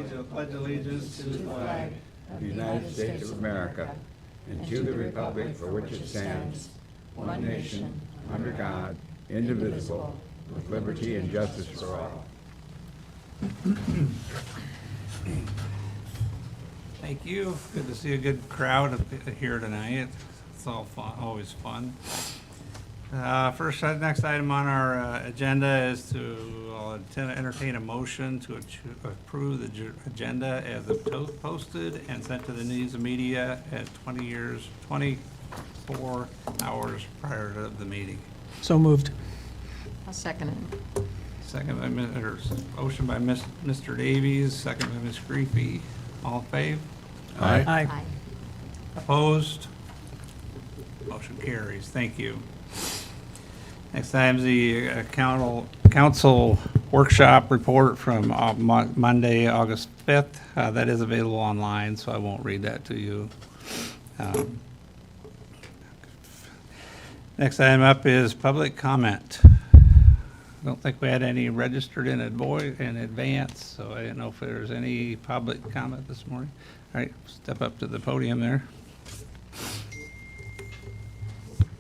pledge allegiance to the flag of the United States of America and to the republic for which it stands, one nation, under God, indivisible, with liberty and justice for all. Thank you. Good to see a good crowd here tonight. It's all fun, always fun. Next item on our agenda is to entertain a motion to approve the agenda as posted and sent to the news and media at 24 hours prior to the meeting. So moved. I'll second it. Motion by Mr. Davies, second by Ms. Griefy. All in favor? Aye. Aye. Opposed? Motion carries. Thank you. Next item is the council workshop report from Monday, August 5th. That is available online, so I won't read that to you. Next item up is public comment. I don't think we had any registered in advance, so I didn't know if there's any public comment this morning. All right, step up to the podium there.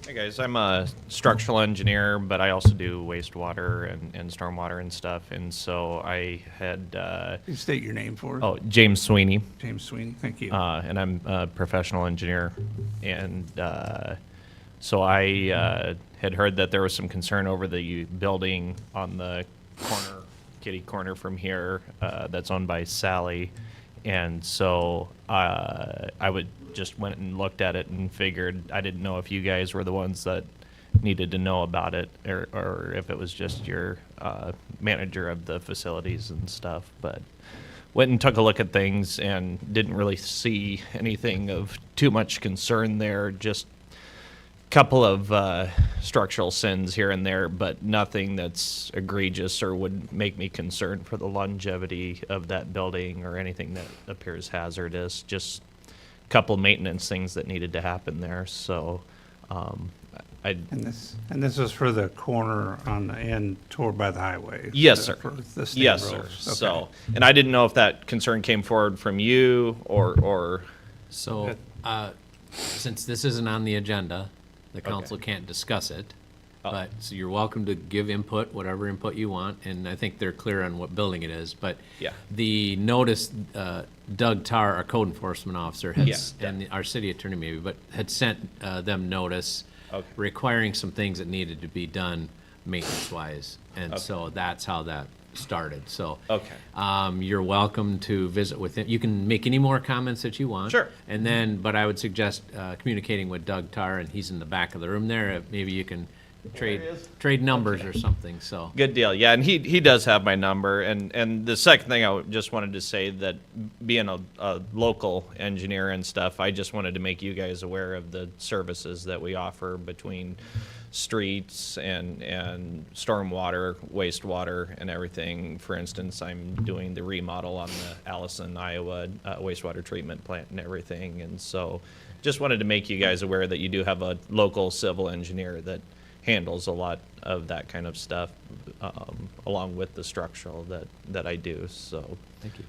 Hey guys, I'm a structural engineer, but I also do wastewater and stormwater and stuff. And so I had Can you state your name for us? oh, James Sweeney, James Sweeney, thank you. and I'm a professional engineer. And so I had heard that there was some concern over the building on the corner, kitty corner from here, that's owned by Sally. And so I just went and looked at it and figured I didn't know if you guys were the ones that needed to know about it or if it was just your manager of the facilities and stuff. But went and took a look at things and didn't really see anything of too much concern there. Just couple of structural sins here and there, but nothing that's egregious or would make me concerned for the longevity of that building or anything that appears hazardous. Just a couple maintenance things that needed to happen there. So And this is for the corner on the end toward by the highway? Yes, sir. For the state Yes, sir. roads. Okay. So, and I didn't know if that concern came forward from you or So, since this isn't on the agenda, the council can't discuss it. But, so you're welcome to give input, whatever input you want, and I think they're clear on what building it is. But Yeah. the notice, Doug Tarr, our code enforcement officer, has, Yeah. and our city attorney maybe, but had sent them notice Okay. requiring some things that needed to be done maintenance-wise. And so that's how that started. So Okay. you're welcome to visit with him. You can make any more comments that you want. Sure. And then, but I would suggest communicating with Doug Tarr, and he's in the back of the room there. Maybe you can trade numbers or something. So Good deal. Yeah, and he does have my number. And the second thing just wanted to say that being a local engineer and stuff, I just wanted to make you guys aware of the services that we offer between streets and stormwater, wastewater, and everything. For instance, I'm doing the remodel on the Allison, Iowa wastewater treatment plant and everything. And so just wanted to make you guys aware that you do have a local civil engineer that handles a lot of that kind of stuff, along with the structural that I do. So thank you.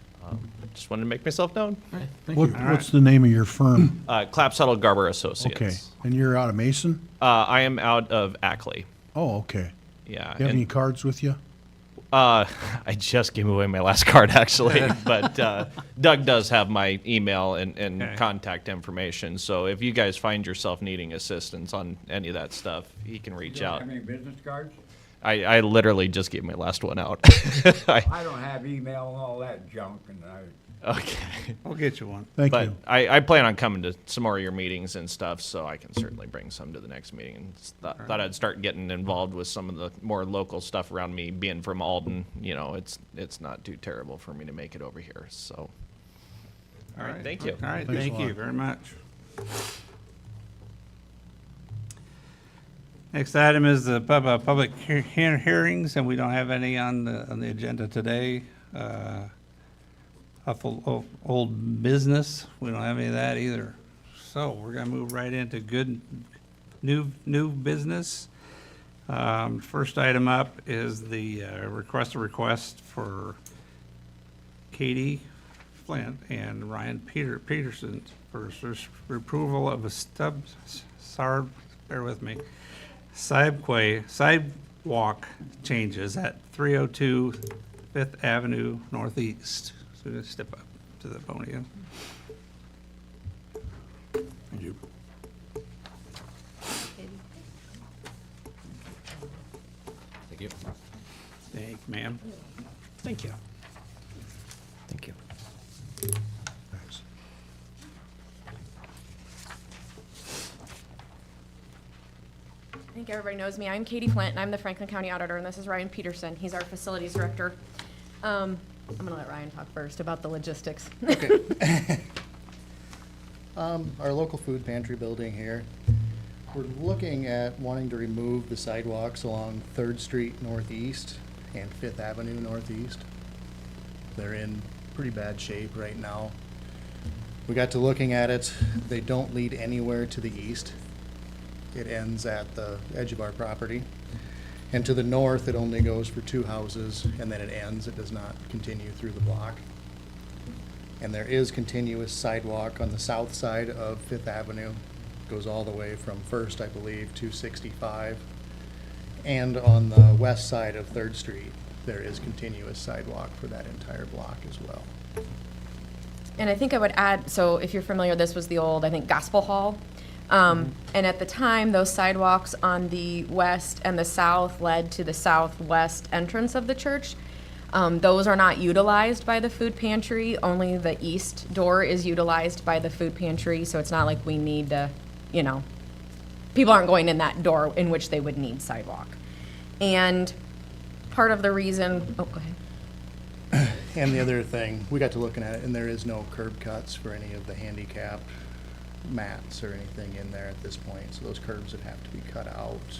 just wanted to make myself known. What's the name of your firm? Clapsaddle Garber Associates. Okay, and you're out of Mason? I am out of Ackley. Oh, okay. Yeah. You have any cards with you? I just gave away my last card, actually. But Doug does have my email and Okay. contact information. So if you guys find yourself needing assistance on any of that stuff, he can reach out. Have any business cards? I literally just gave my last one out. I don't have email and all that junk, and Okay. We'll get you one. Thank But you. I plan on coming to some more of your meetings and stuff, so I can certainly bring some to the next meeting. And thought I'd start getting involved with some of the more local stuff around me. Being from Alden, it's not too terrible for me to make it over here. So, all right, thank you. All right, Thanks a thank you lot. very much. Next item is the public hearings, and we don't have any on the agenda today. Old business, we don't have any of that either. So we're gonna move right into good new business. First item up is the request for Katie Flint and Ryan Peterson for approval of a bear with me, sidewalk changes at 302 Fifth Avenue Northeast. So just step up to the podium. Thank you. Thank you. Thank you, ma'am. Thank you. Thank you. Thanks. I think everybody knows me. I'm Katie Flint, and I'm the Franklin County Auditor, and this is Ryan Peterson. He's our Facilities Director. I'm going to let Ryan talk first about the logistics. Our local food pantry building here, we're looking at wanting to remove the sidewalks along 3rd Street Northeast and 5th Avenue Northeast. They're in pretty bad shape right now. We got to looking at it. They don't lead anywhere to the east. It ends at the edge of our property. And to the north, it only goes for 2 houses, and then it ends. It does not continue through the block. And there is continuous sidewalk on the south side of 5th Avenue. Goes all the way from 1st, I believe, to 65. And on the west side of 3rd Street, there is continuous sidewalk for that entire block as well. And I think I would add, so if you're familiar, this was the old, I think, Gospel Hall. And at the time, those sidewalks on the west and the south led to the southwest entrance of the church. Those are not utilized by the food pantry. Only the east door is utilized by the food pantry, so it's not like we need to, you know, people aren't going in that door in which they would need sidewalk. And part of the reason, oh, go ahead. And the other thing, we got to looking at it, and there is no curb cuts for any of the handicap mats or anything in there at this point. So those curbs would have to be cut out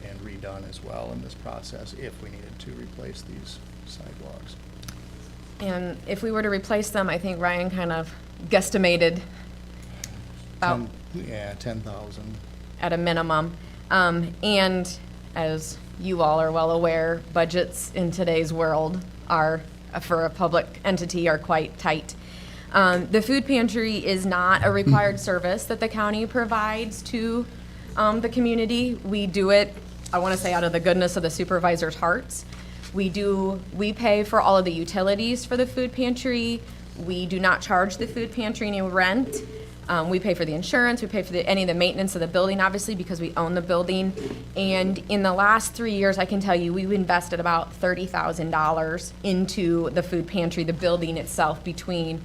and redone as well in this process if we needed to replace these sidewalks. And if we were to replace them, I think Ryan kind of guesstimated about 10,000. at a minimum. And as you all are well aware, budgets in today's world are, for a public entity, are quite tight. The food pantry is not a required service that the county provides to the community. We do it, I want to say, out of the goodness of the supervisors' hearts. We pay for all of the utilities for the food pantry. We do not charge the food pantry any rent. We pay for the insurance, we pay for any of the maintenance of the building, obviously, because we own the building. And in the last 3 years, I can tell you, we've invested about $30,000 into the food pantry, the building itself, between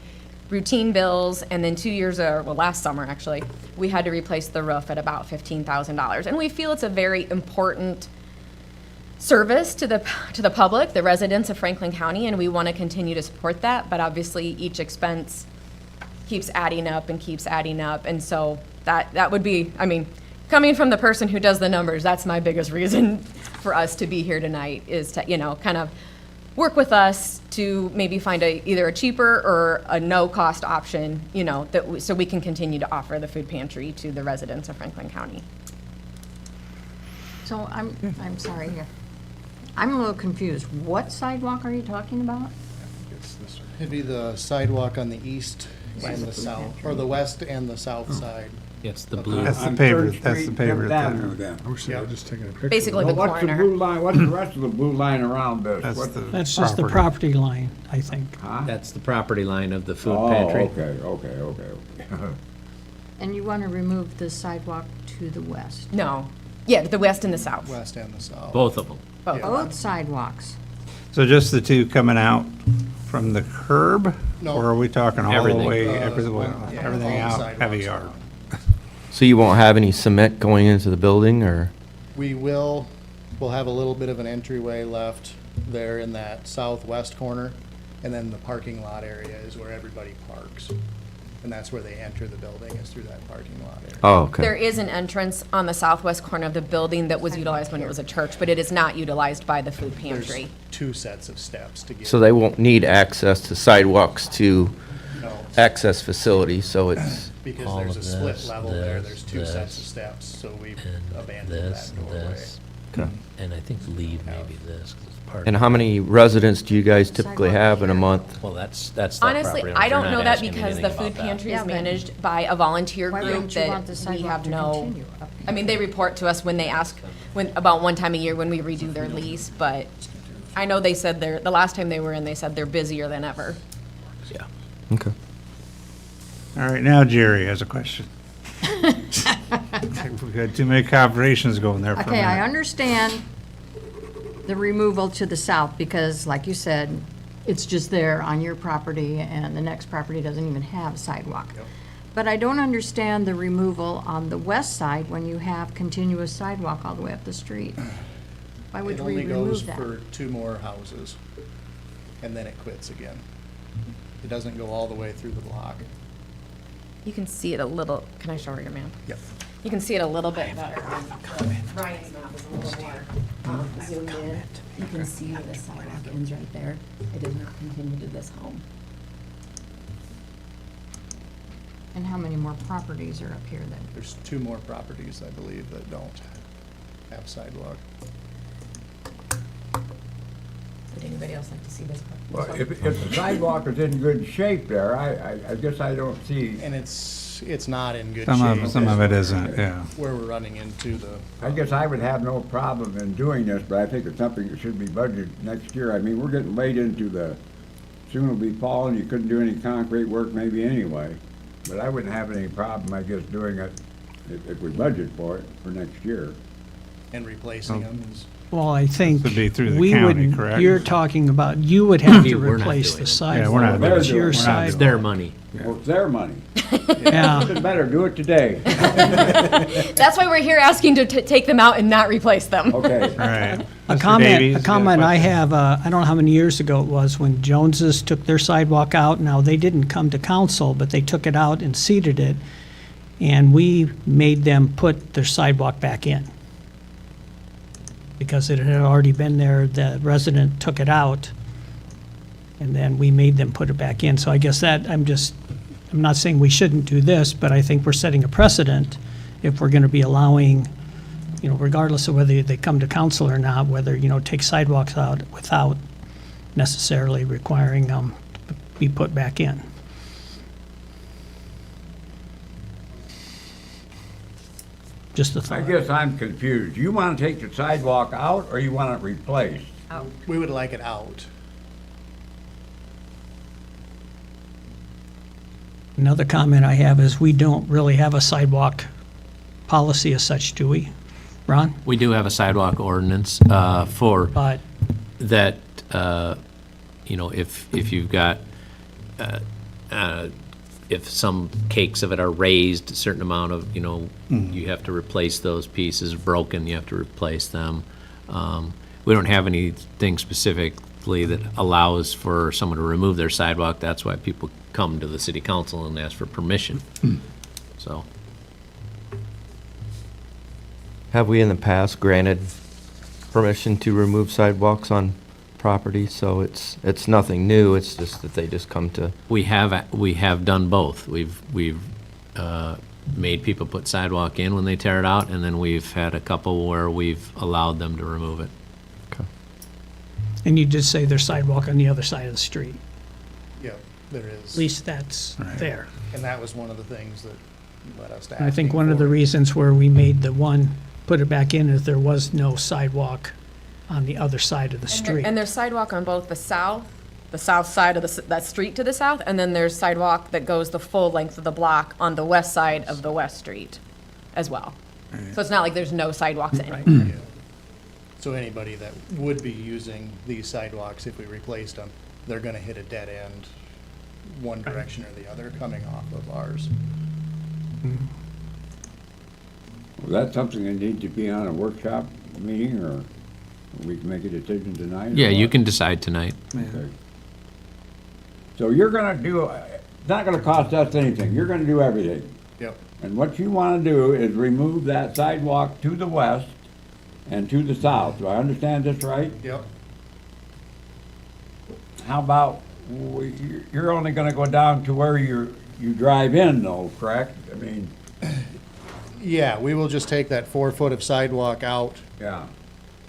routine bills, and then 2 years, last summer, actually, we had to replace the roof at about $15,000. And we feel it's a very important service to the public, the residents of Franklin County, and we want to continue to support that. But obviously, each expense keeps adding up and keeps adding up. And so that would be, I mean, coming from the person who does the numbers, that's my biggest reason for us to be here tonight, is to, you know, kind of work with us to maybe find either a cheaper or a no-cost option, you know, so we can continue to offer the food pantry to the residents of Franklin County. So I'm sorry here. I'm a little confused. What sidewalk are you talking about? It'd be the sidewalk on the east and the south, or the west and the south side. It's the blue. That's the On paver, 3rd that's the Street, paver. Fifth Avenue then. I wish I was just taking a picture. Basically, Well, the what's the corner. blue line, what's the rest of the blue line around this? That's What- the That's just the property line, I think. Huh? That's the property line of the food Oh, pantry. okay. And you want to remove the sidewalk to the west? No. Yeah, the west and the south. West and the south. Both of them. Both. Both sidewalks. So just the two coming out from the curb? No. Or are we talking all the Everything. way, Yeah, everything all the out, sidewalks heavy are yard? out. So you won't have any cement going into the building, or? We'll have a little bit of an entryway left there in that southwest corner, and then the parking lot area is where everybody parks. And that's where they enter the building, is through that parking lot area. Oh, okay. There is an entrance on the southwest corner of the building that was utilized when it was a church, but it is not utilized by the food There's pantry. 2 sets of steps to get. So they won't need access to sidewalks to No, access facilities, so it's, because all there's of a split this, level there, this, there's 2 sets of this, steps, so we've and abandoned this that and doorway. this. okay. And I think leave maybe this, 'cause park. And how many residents do you guys typically have in a month? Well, that's that Honestly, property owner. I They're don't not know that asking me because the anything food about that. pantry Yeah, is but managed by a volunteer Why group wouldn't you want the that we sidewalk have to no. continue up I mean, they report to us when they ask, about one time a year when we redo their lease, but I know they said the last time they were in, they said they're busier than ever. Yeah. Okay. All right, now Jerry has a question. We've got too many operations going there for a Okay, I minute. understand the removal to the south, because like you said, it's just there on your property, and the next property doesn't even have a sidewalk. But I don't understand the removal on the west side when you have continuous sidewalk all the way up the street. Why would It we only goes remove that? for 2 more houses, and then it quits again. It doesn't go all the way through the block. You can see it a little, can I show her your map? Yep. You can see it a little bit better. Ryan's map is a little more zoomed in. You can see where the sidewalk ends right there. It does not continue to this home. And how many more properties are up here then? There's 2 more properties, I believe, that don't have sidewalk. Would anybody else like to see this? Well, if the sidewalk is in good shape there, I guess I don't see, And it's not in good Some shape. of it isn't, yeah. Where we're running into the. I guess I would have no problem in doing this, but I think it's something that should be budgeted next year. I mean, we're getting late into soon it'll be fall, and you couldn't do any concrete work maybe anyway. But I wouldn't have any problem, I guess, doing it if we budget for it for next year. And replacing them is. Well, I think Would be through the we county, wouldn't, correct? you're talking about, you would have to We're not replace doing the it. sidewalk. we're not doing it. It's your We're not It's doing sidewalk. their money. Well, it's their money. Yeah. It better do it today. That's why we're here asking to take them out and not replace them. Okay. All right. A Mr. comment, Davies, a you got comment I question? have, I don't know how many years ago it was, when Joneses took their sidewalk out. Now, they didn't come to council, but they took it out and seeded it, and we made them put their sidewalk back in. Because it had already been there, the resident took it out, and then we made them put it back in. So I guess that, I'm not saying we shouldn't do this, but I think we're setting a precedent if we're gonna be allowing, regardless of whether they come to council or not, whether, take sidewalks out without necessarily requiring them to be put back in. Just a I thought. guess I'm confused. You want to take the sidewalk out, or you want it replaced? We would like it out. Another comment I have is we don't really have a sidewalk policy as such, do we? Ron? We do have a sidewalk ordinance for But that, if you've got, if some cakes of it are raised, a certain amount of, you have to replace those pieces, broken, you have to replace them. We don't have anything specifically that allows for someone to remove their sidewalk. That's why people come to the city council and ask for permission. So, Have we in the past granted permission to remove sidewalks on property? So it's nothing new, it's just that they just come to, we have done both. We've made people put sidewalk in when they tear it out, and then we've had a couple where we've allowed them to remove it. and you did say there's sidewalk on the other side of the street. Yeah, there At is. least that's there. And that was one of the things that led us to And I think asking one of the for it. reasons where we made the one, put it back in, is there was no sidewalk on the other side of the street. And there's sidewalk on both the south side of that street to the south, and then there's sidewalk that goes the full length of the block on the west side of the west street as well. So it's not like there's no sidewalks anywhere. Yeah. So anybody that would be using these sidewalks, if we replaced them, they're gonna hit a dead end, one direction or the other, coming off of ours. Well, that's something that needs to be on a workshop meeting, or we can make a decision tonight? or Yeah, you what? can decide tonight. Okay. So you're gonna do, it's not gonna cost us anything, you're gonna do everything. Yep. And what you wanna do is remove that sidewalk to the west and to the south. Do I understand this right? Yep. How about, you're only gonna go down to where you drive in though, correct? I mean, Yeah, we will just take that 4 foot of sidewalk out yeah.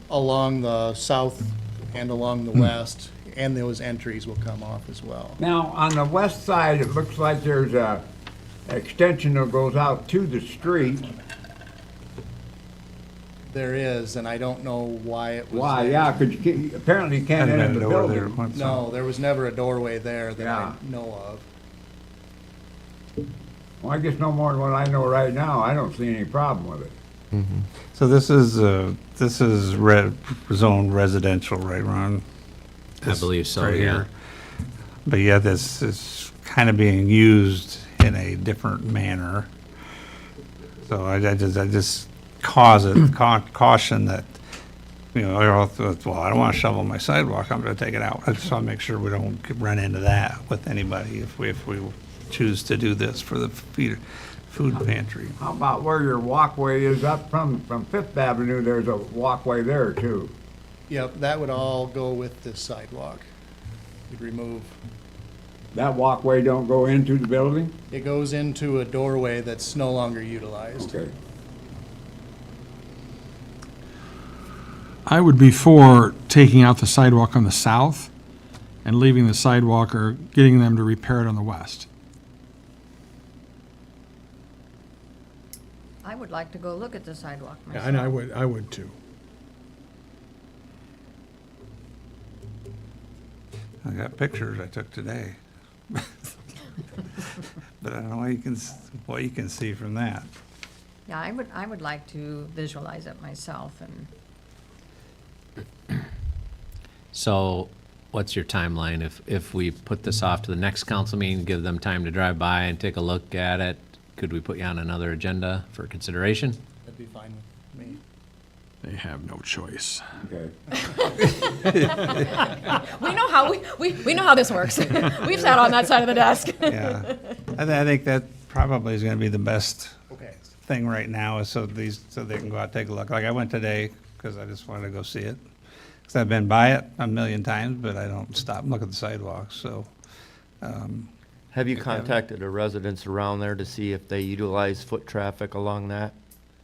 along the southwest and along the west, and those entries will come off as well. Now, on the west side, it looks like there's a extension that goes out to the street. There is, and I don't know why it was Why, there. yeah, 'cause you can't, apparently you can't Hadn't enter been the over there building. once. No, there was never a doorway there that I Yeah. know of. Well, I guess no more than what I know right now. I don't see any problem with it. So this is zone residential, right, Ron? I believe so, Right yeah. here. But yeah, this is kind of being used in a different manner. So I just caution that, you know, well, I don't want to shovel my sidewalk, I'm going to take it out. I just want to make sure we don't run into that with anybody if we choose to do this for the food pantry. How about where your walkway is up from Fifth Avenue? There's a walkway there too. Yep, that would all go with this sidewalk. We'd remove, That walkway don't go into the building? it goes into a doorway that's no longer utilized. Okay. I would be for taking out the sidewalk on the south and leaving the sidewalk or getting them to repair it on the west. I would like to go look at the sidewalk myself. And I would too. I got pictures I took today. But I don't know what you can see from that. Yeah, I would like to visualize it myself and So what's your timeline? If we put this off to the next council meeting, give them time to drive by and take a look at it, could we put you on another agenda for consideration? That'd be fine with me. They have no choice. Okay. We know how, we know how this works. We've sat on that side of the desk. Yeah. I think that probably is going to be the best Okay. thing right now is so they can go out and take a look. Like I went today because I just wanted to go see it. Because I've been by it a million times, but I don't stop and look at the sidewalks, so. Have you contacted the residents around there to see if they utilize foot traffic along that?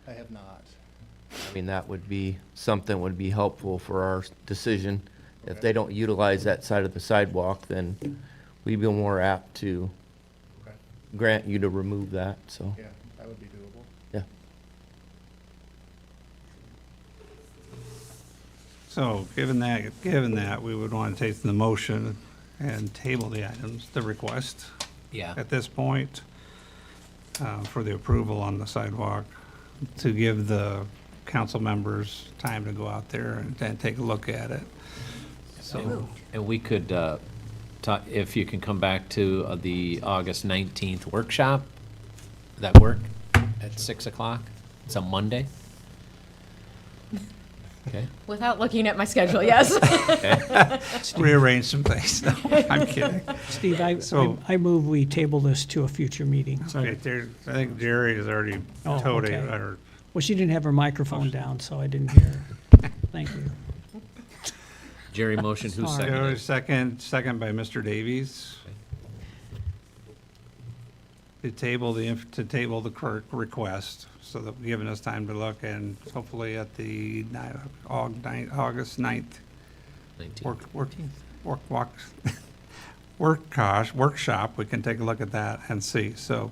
I have not. I mean, that would be, something would be helpful for our decision. If they don't utilize that side of the sidewalk, then we'd be more apt to Okay. grant you to remove that, so, Yeah, that would be doable. yeah. So, given that, we would want to take the motion and table the items, the request Yeah. at this point for the approval on the sidewalk, to give the council members time to go out there and take a look at it. So, And we could, talk, if you can come back to the August 19th workshop, that work at 6 o'clock? It's a Monday? Okay. Without looking at my schedule, yes. rearrange some things. No, I'm kidding. Steve, So- I move we table this to a future meeting. Okay, I think Jerry has already Oh, told you, okay. or Well, she didn't have her microphone down, so I didn't hear. Thank you. Jerry motion, who's Sorry. seconded? second by Mr. Davies. To table the clerk request, so that giving us time to look, and hopefully at the August 9th 19th. workshop, we can take a look at that and see. So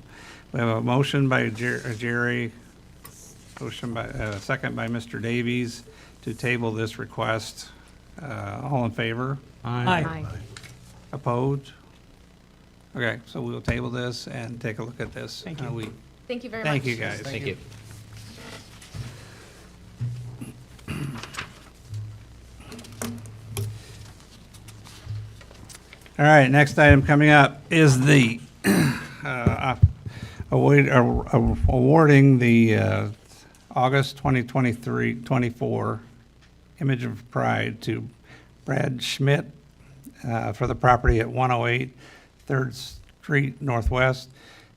we have a motion by Jerry, second by Mr. Davies to table this request. All in favor? Aye. Opposed? Okay, so we'll table this and take a look at this. Thank you. Thank you very much. Thank you, guys. Thank you. All right, next item coming up is the awarding the August 2023-24 Image of Pride to Brad Schmidt for the property at 108 3rd Street Northwest.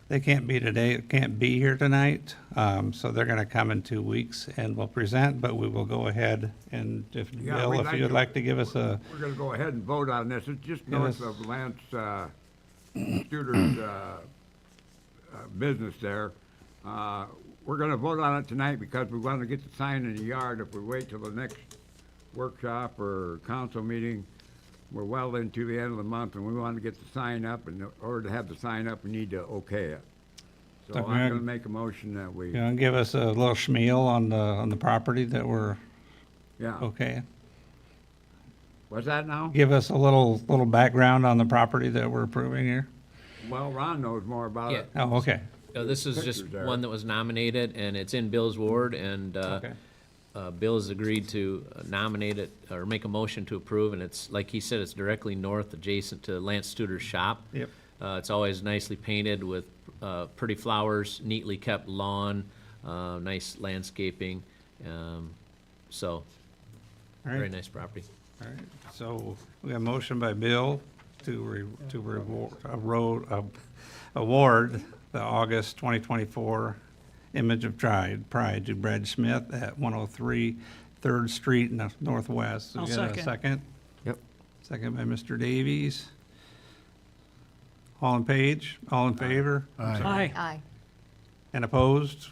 They can't be here tonight, so they're going to come in 2 weeks and we'll present, but we will go ahead and if, Yeah, Bill, we'd if like you'd to- like to give us a, We're gonna go ahead and vote on this. It's just Give north us- of Lance Studer's business there. We're gonna vote on it tonight because we want to get the sign in the yard. If we wait till the next workshop or council meeting, we're well into the end of the month, and we want to get the sign up, and in order to have the sign up, we need to okay it. So Okay. I'm gonna make a motion that we, You want to give us a little schmeal on the property that we're yeah. okay? What's that now? Give us a little background on the property that we're approving here? Well, Ron knows more about it. Oh, okay. This is just Pictures there. one that was nominated, and it's in Bill's ward, and Okay. Bill has agreed to nominate it, or make a motion to approve, and it's, like he said, it's directly north adjacent to Lance Studer's shop. Yep. It's always nicely painted with pretty flowers, neatly kept lawn, nice landscaping. So, All very right. nice property. All right. So we got a motion by Bill to award the August 2024 Image of Pride to Brad Smith at 103 3rd Street Northwest. So we I'll got a second. second? Yep. Second by Mr. Davies. All in favor? Aye. Aye. And opposed?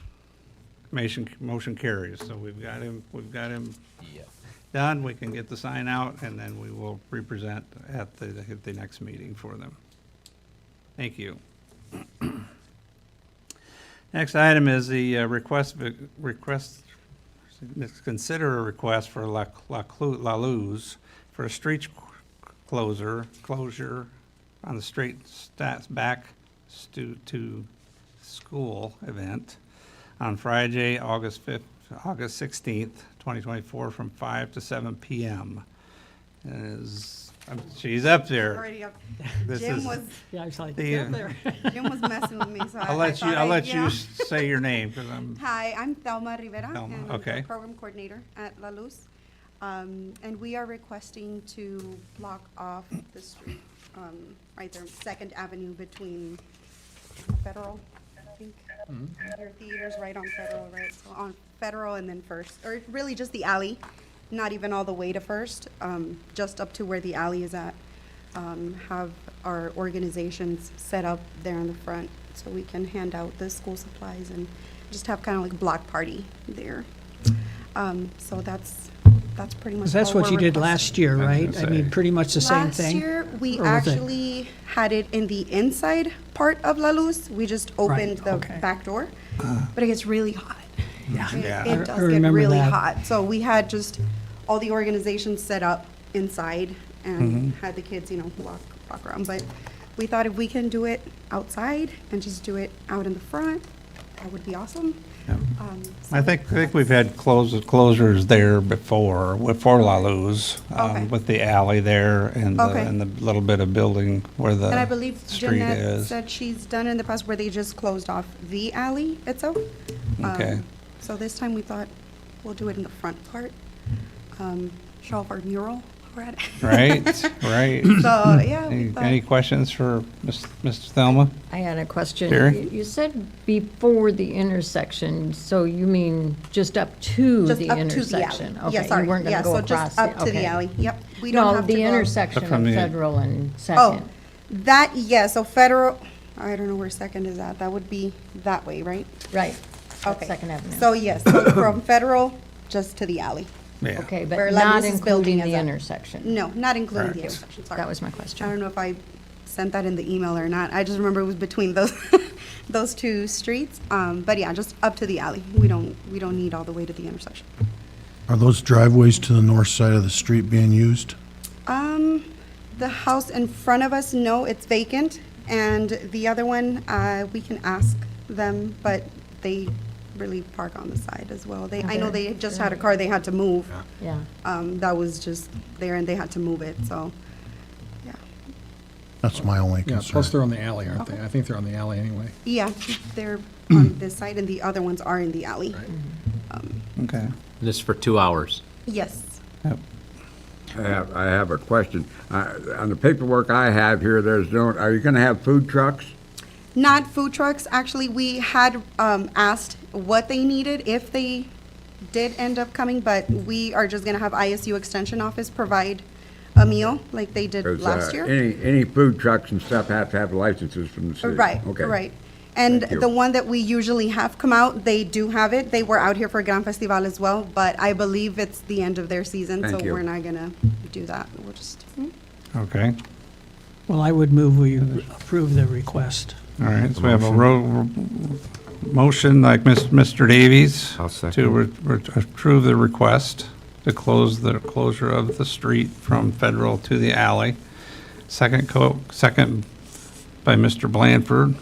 Motion carries. So we've got him Yeah. done. We can get the sign out, and then we will represent at the next meeting for them. Thank you. Next item is the request, consider a request for La Luz for a street closure on the street back to school event on Friday, August 16th, 2024, from 5 to 7 p.m. She's up there. Already up. This Jim is- was, Yeah, I was like, The, yeah, there. Jim was messing with me, so I'll let you, I I'll let yeah. you say your name, because I'm, Hi, I'm Thelma Rivera, Thelma, and I'm okay. the program coordinator at La Luz. And we are requesting to block off the street, right there, Second Avenue between Federal, I think. Your theater's right on Federal, right? So on Federal and then First, or really just the alley, not even all the way to First, just up to where the alley is at. Have our organizations set up there in the front so we can hand out the school supplies and just have kind of like a block party there. So that's pretty much. That's all what we're you did requesting. last year, right? I mean, say. pretty much the same Last thing? year, we Or was it- actually had it in the inside part of La Luz. We just opened the okay. back door, but it gets really hot. Yeah. Yeah. It I does get remember really that. hot. So we had just all the organizations set up inside and had the kids, walk around. But we thought if we can do it outside and just do it out in the front, that would be awesome. Yeah. So I think we've had closures there before, for La Luz, Okay. with the alley there and Okay. the little bit of building where And I the believe street Jeanette is. said she's done in the past where they just closed off the alley itself. Okay. So this time we thought we'll do it in the front part, show off our mural already. Right, right. So, yeah, we Any thought, questions for Mr. Thelma? I had a question. Jerry? You said before the intersection, so you mean just up to just the up to the intersection? alley. Yeah, Okay, sorry. you weren't Yeah, gonna go so across just up to the okay. alley. Yep. We don't No, have to the go. intersection From of the- Federal and Oh, Second. that, yeah, so Federal, I don't know where Second is at. That would be that way, right? Right. That's Okay. Second Avenue. So yes, so from Federal just to the alley. Yeah. Okay, where but La not Luz's building including the is at. intersection. No, not including the Correct. intersection, sorry. That was my I question. don't know if I sent that in the email or not. I just remember it was between those, those two streets. But yeah, just up to the alley. We don't need all the way to the intersection. Are those driveways to the north side of the street being used? The house in front of us, no, it's vacant. And the other one, we can ask them, but they really park on the side as well. I know they just had a car they had to move. Yeah. That was just there and they had to move it, so, yeah. That's my only Yeah, concern. plus they're on the alley, aren't they? I think they're on the alley anyway. Yeah, they're on this side and the other ones are in the alley. Okay. And this is for 2 hours. Yes. Yep. I have a question. On the paperwork I have here, are you gonna have food trucks? Not food trucks, actually, we had asked what they needed if they did end up coming, but we are just gonna have ISU Extension Office provide a meal like they did 'Cause, last year. Any food trucks and stuff have to have licenses from the city. Right, Okay. right. And Thank you. the one that we usually have come out, they do have it. They were out here for Gran Festival as well, but I believe it's the end of their season, so Thank you. we're not gonna do that. We'll just, Okay, Well, I would move we approve the request. all right, so we have a motion like Mr. Davies I'll to second. approve the request to close the closure of the street from Federal to the alley. Second by Mr. Blanford.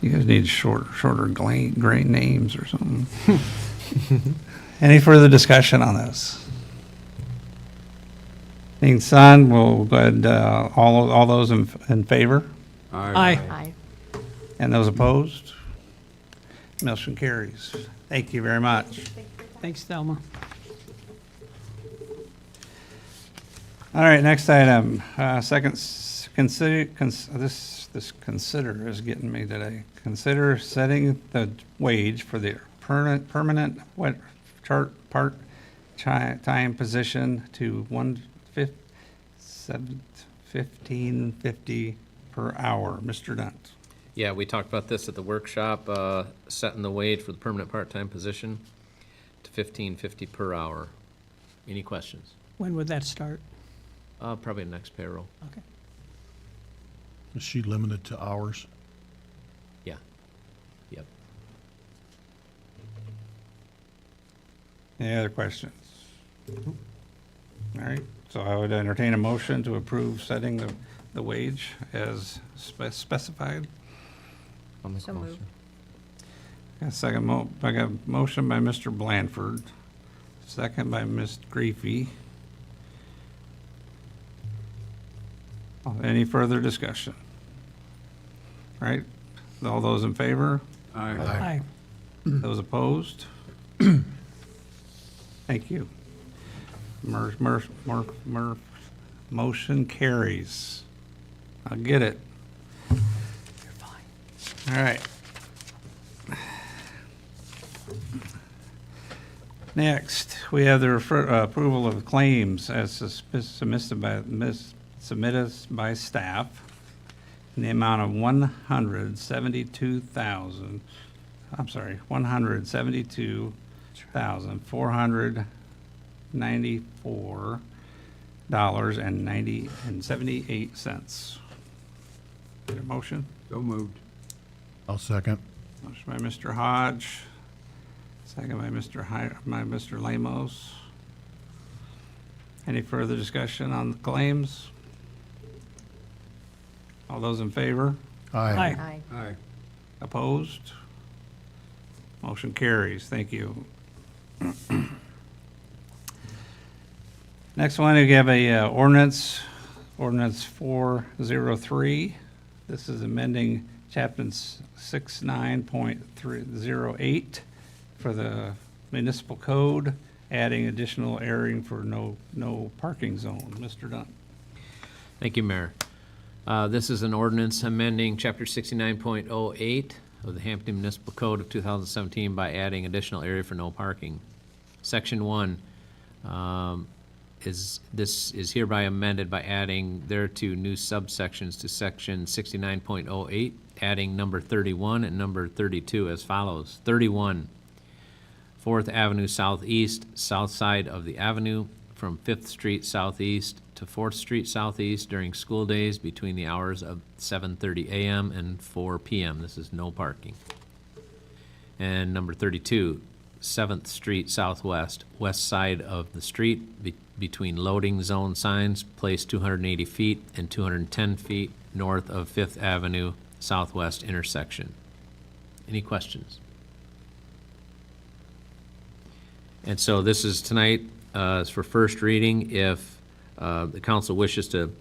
You guys need shorter great names or something. Any further discussion on this? Being none, we'll go ahead, all those in favor? Aye. Aye. And those opposed? Motion carries. Thank you very much. Thanks, Thelma. All right, next item, this consider is getting me today. Consider setting the wage for the permanent part-time position to $15.50 per hour. Mr. Dunt. Yeah, we talked about this at the workshop, setting the wage for the permanent part-time position to $15.50 per hour. Any questions? When would that start? Probably next payroll. Okay. Is she limited to hours? Yeah. Yep. Any other questions? All right, so I would entertain a motion to approve setting the wage as specified. I'll make a So moved. motion. I got a motion by Mr. Blanford, second by Ms. Griefy. Any further discussion? All right, all those in favor? Aye. Those opposed? Thank you. Motion carries. I'll get it. You're fine. All right. Next, we have the approval of claims as submitted by staff in the amount of $172,494.78. Get a motion? So moved. I'll second. Motion by Mr. Hodge, second by Mr. Lamos. Any further discussion on the claims? All those in favor? Aye. Aye. Aye. Opposed? Motion carries. Thank you. Next one, we have a ordinance 403. This is amending Chapter 69.308 for the municipal code, adding additional area for no parking zone. Mr. Dunn. Thank you, Mayor. This is an ordinance amending Chapter 69.08 of the Hampton Municipal Code of 2017 by adding additional area for no parking. Section 1 is hereby amended by adding thereto new subsections to Section 69.08, adding number 31 and number 32 as follows. 31, 4th Avenue Southeast, south side of the avenue, from 5th Street Southeast to 4th Street Southeast during school days between the hours of 7:30 a.m. and 4 p.m. This is no parking. And number 32, 7th Street Southwest, west side of the street, between loading zone signs placed 280 feet and 210 feet north of 5th Avenue Southwest intersection. Any questions? And so this is tonight, is for first reading. If the council wishes to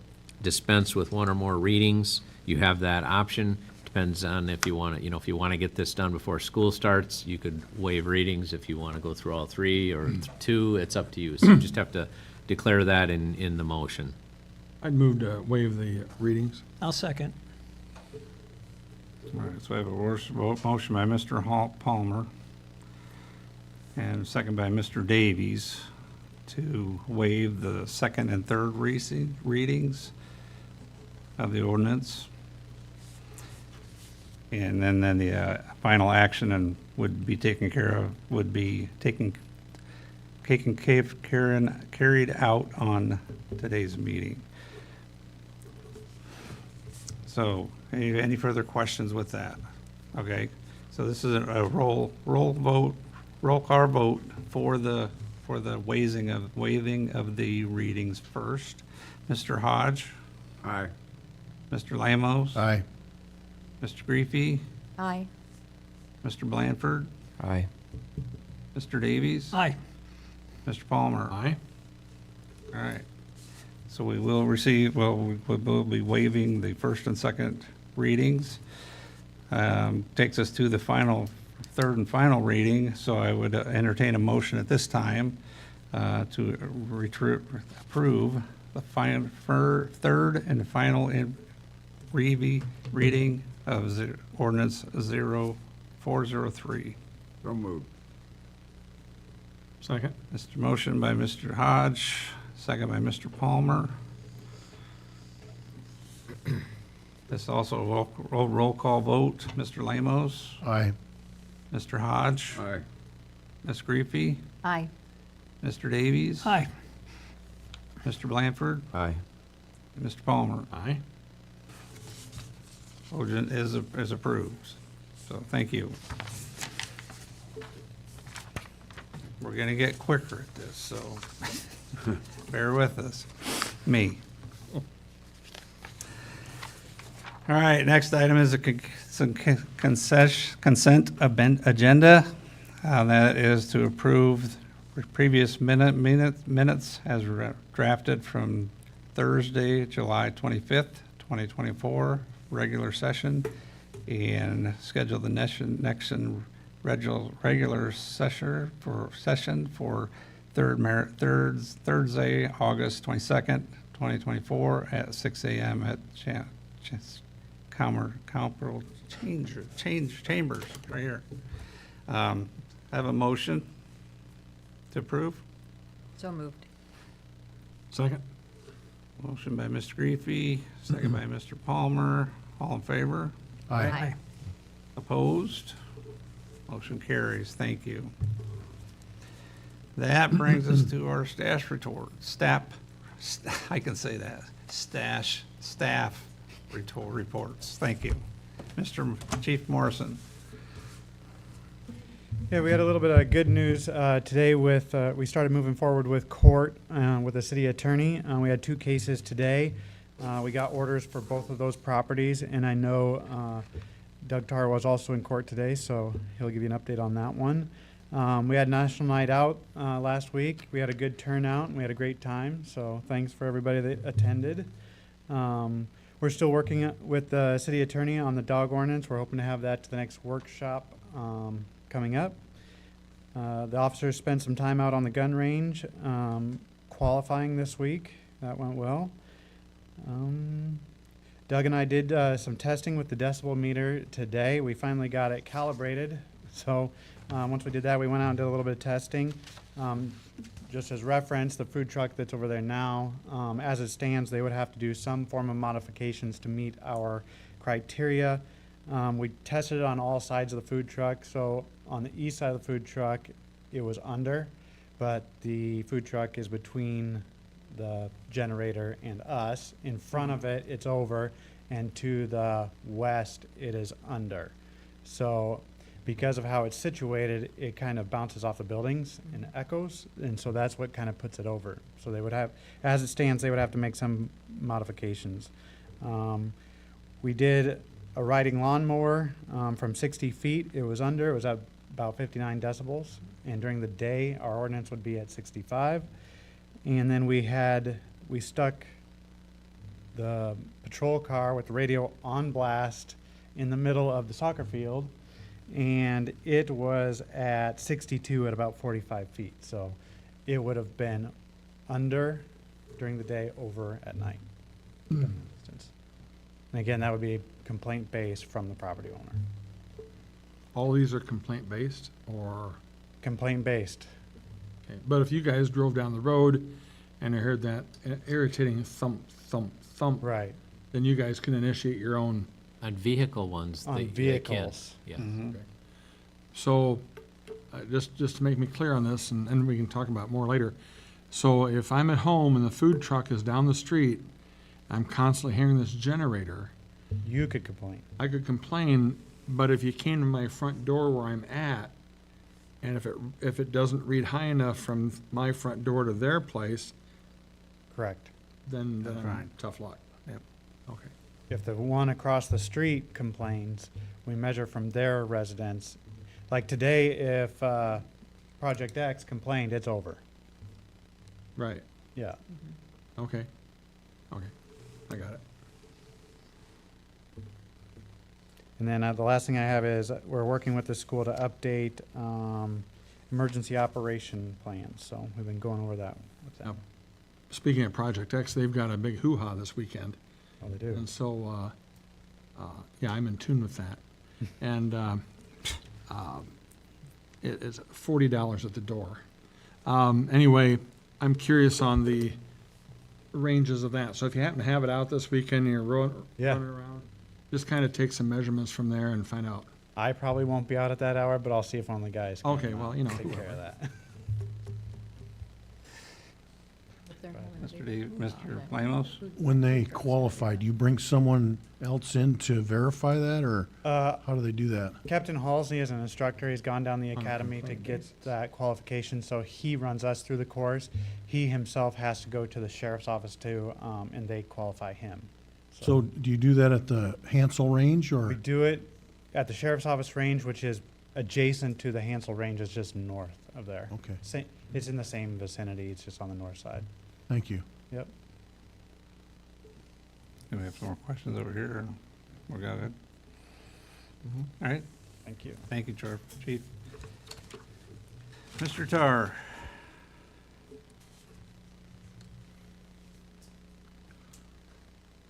dispense with one or more readings, you have that option. Depends on if you want to, if you want to get this done before school starts, you could waive readings. If you want to go through all three or two, it's up to you. So you just have to declare that in the motion. I'd move to waive the readings. I'll second. All right, so I have a motion by Mr. Palmer and a second by Mr. Davies to waive the second and third readings of the ordinance. And then the final action and would be taken care of, would be carried out on today's meeting. So, any further questions with that? Okay, so this is a roll call vote for the waiving of the readings first. Mr. Hodge, Aye. Mr. Lamos, Aye. Mr. Griefy, Aye. Mr. Blanford, Aye. Mr. Davies, Aye. Mr. Palmer. Aye. All right. So we will receive, we'll be waiving the first and second readings. Takes us to the third and final reading, so I would entertain a motion at this time to approve the third and final reading of the ordinance 0403. So moved. Second. Mr. Motion by Mr. Hodge, second by Mr. Palmer. This also a roll call vote. Mr. Lamos, Aye. Mr. Hodge, Aye. Ms. Griefy, Aye. Mr. Davies, Aye. Mr. Blanford, Aye. and Mr. Palmer. Aye. Motion is approved. So thank you. We're gonna get quicker at this, so bear with us. Me. All right, next item is a consent agenda. That is to approve previous minutes as drafted from Thursday, July 25th, 2024, regular session, and schedule the next regular session for Thursday, August 22nd, 2024 at 6 a.m. at Chambers, right here. I have a motion to approve. So moved. Second. Motion by Mr. Griefy, second by Mr. Palmer. All in favor? Aye. Opposed? Motion carries. Thank you. That brings us to our staff report. I can say that. Staff reports. Thank you. Mr. Chief Morrison. Yeah, we had a little bit of good news today with, we started moving forward with court with the city attorney. We had 2 cases today. We got orders for both of those properties, and I know Doug Tarr was also in court today, so he'll give you an update on that one. We had National Night Out last week. We had a good turnout, and we had a great time, so thanks for everybody that attended. We're still working with the city attorney on the dog ordinance. We're hoping to have that to the next workshop coming up. The officers spent some time out on the gun range qualifying this week. That went well. Doug and I did some testing with the decibel meter today. We finally got it calibrated. So once we did that, we went out and did a little bit of testing. Just as reference, the food truck that's over there now, as it stands, they would have to do some form of modifications to meet our criteria. We tested it on all sides of the food truck. So on the east side of the food truck, it was under, but the food truck is between the generator and us. In front of it, it's over, and to the west, it is under. So because of how it's situated, it kind of bounces off the buildings and echoes, and so that's what kind of puts it over. So they would have, as it stands, they would have to make some modifications. We did a riding lawnmower from 60 feet. It was under, it was at about 59 decibels, and during the day, our ordinance would be at 65. And then we stuck the patrol car with the radio on blast in the middle of the soccer field, and it was at 62 at about 45 feet. So it would have been under during the day, over at night. And again, that would be complaint based from the property owner. All these are complaint-based, or? Complaint based. Okay. But if you guys drove down the road and you heard that irritating thump, thump, thump, Right. then you guys can initiate your own On vehicle ones, On they can't. vehicles. Yeah. So, just to make me clear on this, and we can talk about more later. So if I'm at home and the food truck is down the street, I'm constantly hearing this generator, You could complain. I could complain, but if you came to my front door where I'm at, and if it doesn't read high enough from my front door to their place, Correct. then That's I'm right. tough luck. Yep. Okay. If the one across the street complains, we measure from their residence. Like today, if Project X complained, it's over. Right, Yeah. okay, okay, I got it. And then the last thing I have is we're working with the school to update emergency operation plans. So we've been going over that with them. Yep. Speaking of Project X, they've got a big hoo-ha this weekend. Oh, they do. And so, yeah, I'm in tune with that. And it's $40 at the door. Anyway, I'm curious on the ranges of that. So if you happen to have it out this weekend and you're Yeah. running around, just kind of take some measurements from there and find out. I probably won't be out at that hour, but I'll see if one of the guys can. Okay, well, you know, Take care of that. Mr. Lamos? When they qualify, do you bring someone else in to verify that, or how do they do that? Captain Halsey is an instructor. He's gone down the On a academy to complaint get basis. that qualification, so he runs us through the course. He himself has to go to the sheriff's office too, and they qualify him. So do you do that at the Hansel range, We or? do it at the sheriff's office range, which is adjacent to the Hansel range, it's just north of there. Okay, It's in the same vicinity, it's just on the north side. thank you. Yep. Do we have some more questions over here? or We got it? All right, Thank you. thank you, Chief. Mr. Tar?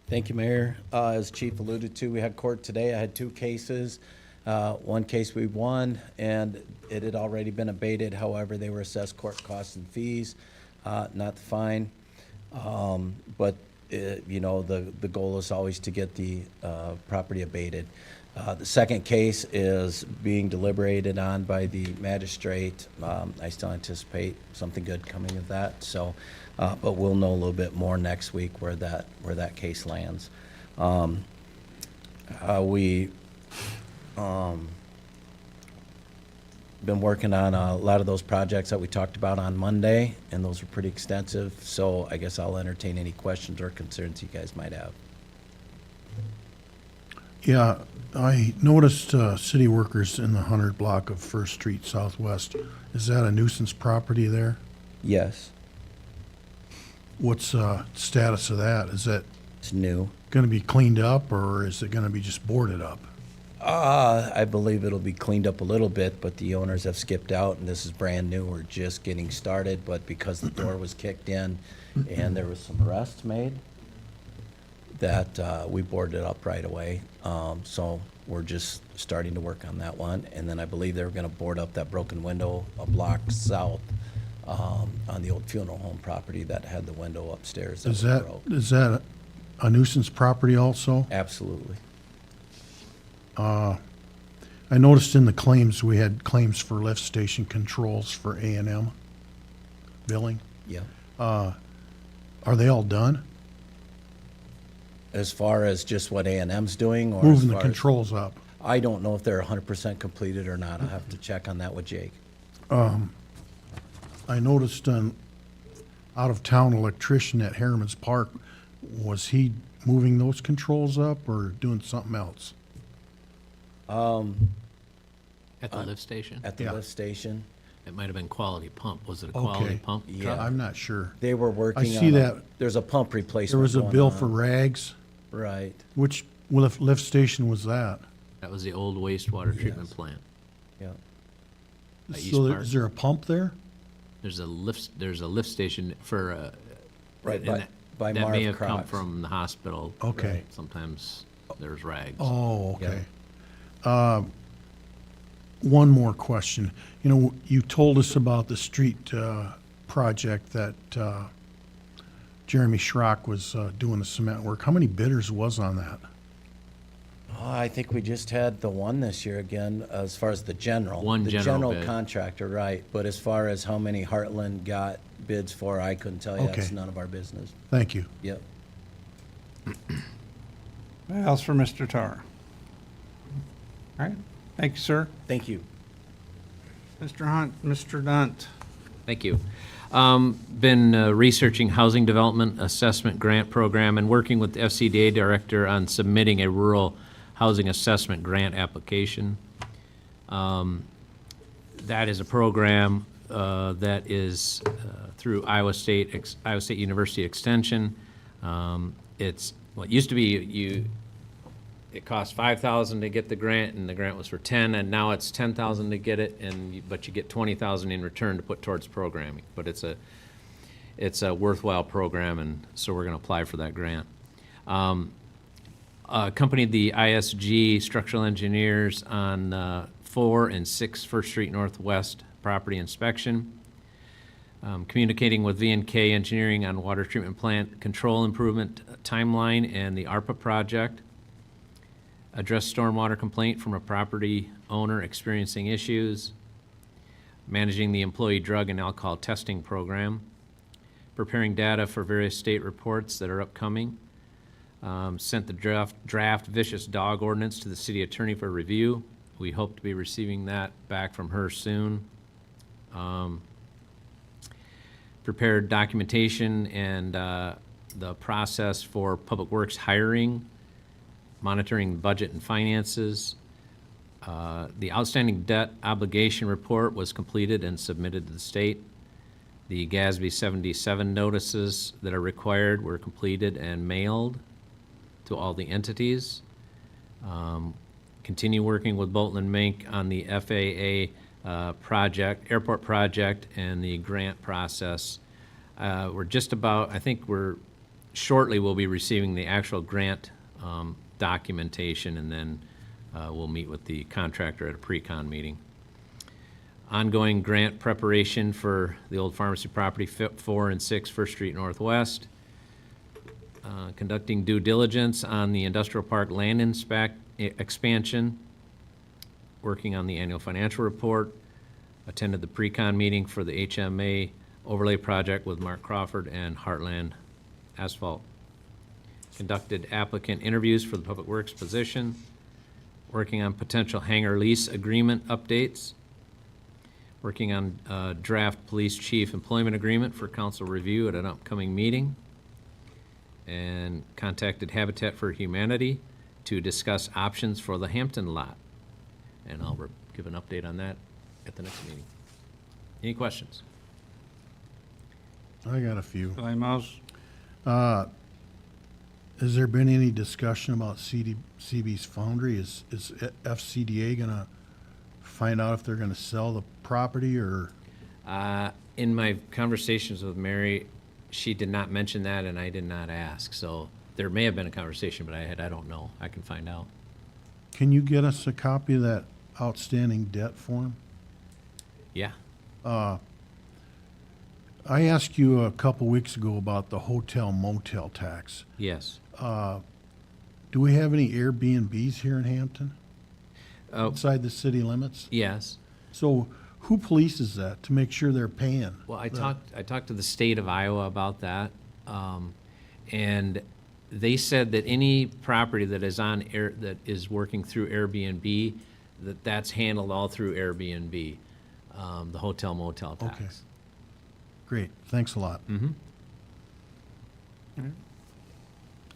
Thank you, Mayor. As Chief alluded to, we had court today. I had two cases. One case we won, and it had already been abated. However, they were assessed court costs and fees, not the fine. But, you know, the goal is always to get the property abated. The second case is being deliberated on by the magistrate. I still anticipate something good coming of that, so, but we'll know a little bit more next week where that case lands. We been working on a lot of those projects that we talked about on Monday, and those are pretty extensive, so I guess I'll entertain any questions or concerns you guys might have. Yeah, I noticed city workers in the 100 block of First Street Southwest. Is that a nuisance property there? Yes, What's status of that? Is that it's new. going to be cleaned up, or is it going to be just boarded up? I believe it'll be cleaned up a little bit, but the owners have skipped out, and this is brand new. We're just getting started, but because the door was kicked in and there was some arrests made, that we boarded it up right away. So we're just starting to work on that one. And then I believe they were gonna board up that broken window a block south on the old funeral home property that had the window upstairs that was broke. Is that a nuisance property also? Absolutely. I noticed in the claims, we had claims for lift station controls for A&M billing. Yeah. Are they all done? As far as just what A&M's doing, or as Moving the far as- controls up. I don't know if they're 100% completed or not. I'll have to check on that with Jake. I noticed an out-of-town electrician at Harriman's Park. Was he moving those controls up or doing something else? At the lift station? At the Yeah. lift station, It might have been Quality Pump. Was it a Quality Okay. Pump? yeah. I'm not sure. They were working see on that. There's a pump replacement There was a going bill on. for rags. Right, Which lift station was that? That was the old wastewater treatment plant. yeah. By East So Park. is there a pump there? There's a lift station for, Right, and by- that- by That may Marv have come Crocs. from the hospital. Okay. Sometimes there's rags. Oh, okay. One more question. You know, you told us about the street project that Jeremy Schrock was doing the cement work. How many bidders was on that? I think we just had the one this year again, as far as the general. One general bid. The general contractor, right. But as far as how many Heartland got bids for, I couldn't tell you. That's Okay. none of our business. Thank you. Yep. What else for Mr. Tar? All right, thank you, sir. Thank you. Mr. Hunt, Mr. Dunt. Thank you. Been researching housing development assessment grant program and working with the FCDA director on submitting a rural housing assessment grant application. That is a program that is through Iowa State University Extension. It's, well, it used to be it cost $5,000 to get the grant, and the grant was for 10, and now it's $10,000 to get it, but you get $20,000 in return to put towards programming. But it's a worthwhile program, and so we're going to apply for that grant. Accompanied the ISG structural engineers on 4 and 6 First Street Northwest property inspection. Communicating with V&K Engineering on water treatment plant control improvement timeline and the ARPA project. Address stormwater complaint from a property owner experiencing issues. Managing the employee drug and alcohol testing program. Preparing data for various state reports that are upcoming. Sent the draft vicious dog ordinance to the city attorney for review. We hope to be receiving that back from her soon. Prepared documentation and the process for Public Works hiring, monitoring budget and finances. The outstanding debt obligation report was completed and submitted to the state. The GASB 77 notices that are required were completed and mailed to all the entities. Continue working with Bolton and Mink on the FAA project, airport project, and the grant process. We're just about, I think shortly we'll be receiving the actual grant documentation, and then we'll meet with the contractor at a pre-con meeting. Ongoing grant preparation for the old pharmacy property, 4 and 6 First Street Northwest. Conducting due diligence on the industrial park land expansion. Working on the annual financial report. Attended the pre-con meeting for the HMA overlay project with Mark Crawford and Heartland Asphalt. Conducted applicant interviews for the Public Works position. Working on potential hangar lease agreement updates. Working on draft police chief employment agreement for council review at an upcoming meeting. And contacted Habitat for Humanity to discuss options for the Hampton lot. And I'll give an update on that at the next meeting. Any questions? I got a few. Billy Mouse? Has there been any discussion about CB's Foundry? Is FCDA gonna find out if they're gonna sell the property, or? In my conversations with Mary, she did not mention that, and I did not ask. So there may have been a conversation, but I don't know. I can find out. Can you get us a copy of that outstanding debt form? Yeah. I asked you a couple weeks ago about the hotel motel tax. Yes. Do we have any Airbnbs here in Hampton? Outside the city limits? Yes. So who polices that to make sure they're paying? Well, I talked to the state of Iowa about that, and they said that any property that is that is working through Airbnb, that's handled all through Airbnb, the hotel motel tax. Okay. Great, thanks a lot. Mm-hmm.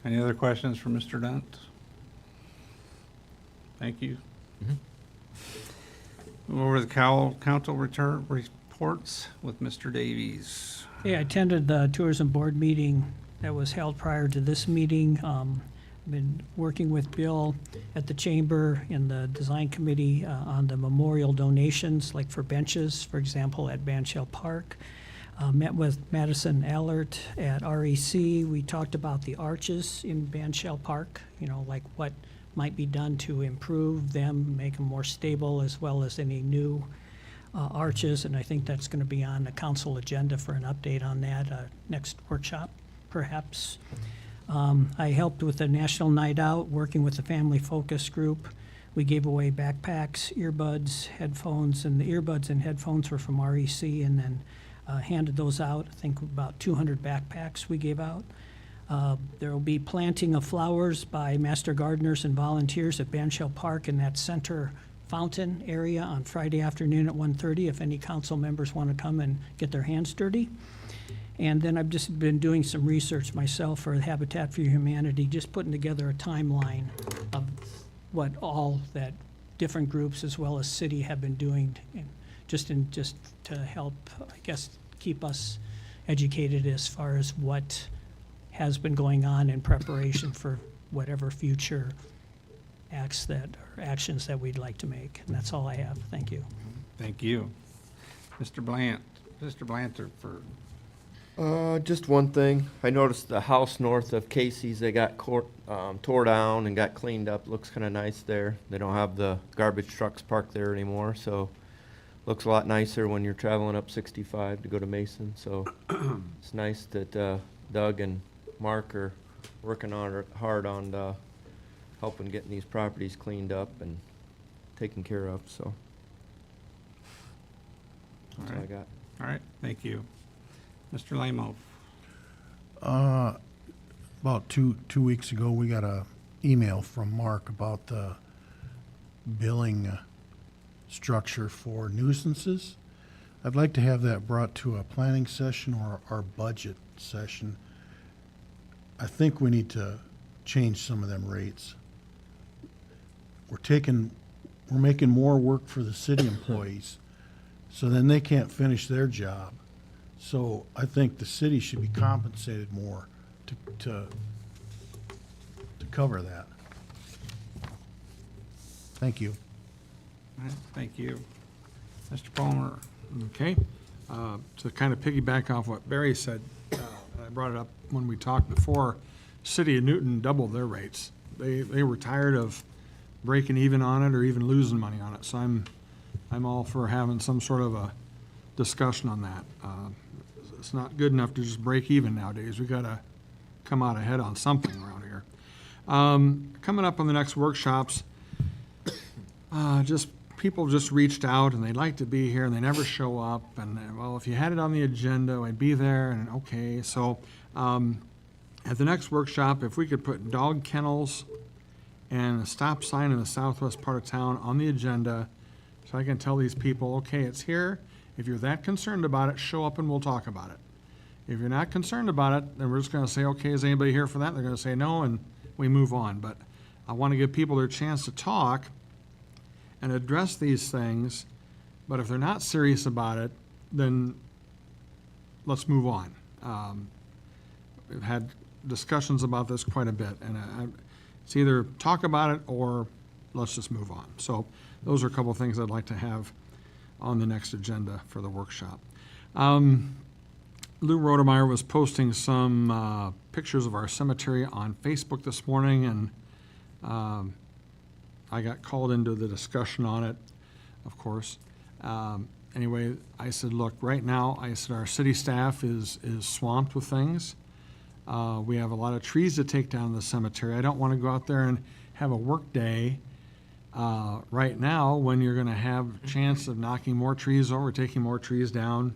Any other questions for Mr. Dunt? Thank you. Move over to the council return reports with Mr. Davies. Yeah, I attended the tourism board meeting that was held prior to this meeting. Been working with Bill at the chamber in the design committee on the memorial donations, like for benches, for example, at Banshell Park. Met with Madison Allert at REC. We talked about the arches in Banshell Park, like what might be done to improve them, make them more stable, as well as any new arches. And I think that's going to be on the council agenda for an update on that next workshop, perhaps. I helped with the National Night Out, working with the Family Focus Group. We gave away backpacks, earbuds, headphones, and the earbuds and headphones were from REC, and then handed those out. I think about 200 backpacks we gave out. There will be planting of flowers by master gardeners and volunteers at Banshell Park in that center fountain area on Friday afternoon at 1:30 if any council members want to come and get their hands dirty. And then I've just been doing some research myself for Habitat for Humanity, just putting together a timeline of what all that different groups as well as city have been doing, and just to help, I guess, keep us educated as far as what has been going on in preparation for whatever future actions that we'd like to make. And that's all I have. Thank you. Thank you. Mr. Blanter for, Just one thing. I noticed the house north of Casey's, they got tore down and got cleaned up. Looks kind of nice there. They don't have the garbage trucks parked there anymore, so looks a lot nicer when you're traveling up 65 to go to Mason. So it's nice that Doug and Mark are working hard on helping getting these properties cleaned up and taken care of. So that's all I got. all right, thank you. Mr. Lamo. About two weeks ago, we got a email from Mark about the billing structure for nuisances. I'd like to have that brought to a planning session or our budget session. I think we need to change some of them rates. We're making more work for the city employees, so then they can't finish their job. So I think the city should be compensated more to cover that. Thank you. All right, thank you. Mr. Palmer. Okay, to kind of piggyback off what Barry said, and I brought it up when we talked before, City of Newton doubled their rates. They were tired of breaking even on it or even losing money on it, so I'm all for having some sort of a discussion on that. It's not good enough to just break even nowadays. We gotta come out ahead on something around here. Coming up on the next workshops, people just reached out and they'd like to be here and they never show up. And, well, if you had it on the agenda, I'd be there, and okay. So at the next workshop, if we could put dog kennels and a stop sign in the southwest part of town on the agenda, so I can tell these people, okay, it's here. If you're that concerned about it, show up and we'll talk about it. If you're not concerned about it, then we're just gonna say, okay, is anybody here for that? They're gonna say no, and we move on. But I wanna give people their chance to talk and address these things, but if they're not serious about it, then let's move on. We've had discussions about this quite a bit, and it's either talk about it or let's just move on. So those are a couple of things I'd like to have on the next agenda for the workshop. Lou Rodemeyer was posting some pictures of our cemetery on Facebook this morning, and I got called into the discussion on it, of course. Anyway, I said, look, right now, I said our city staff is swamped with things. We have a lot of trees to take down in the cemetery. I don't want to go out there and have a work day right now when you're going to have a chance of knocking more trees over, taking more trees down.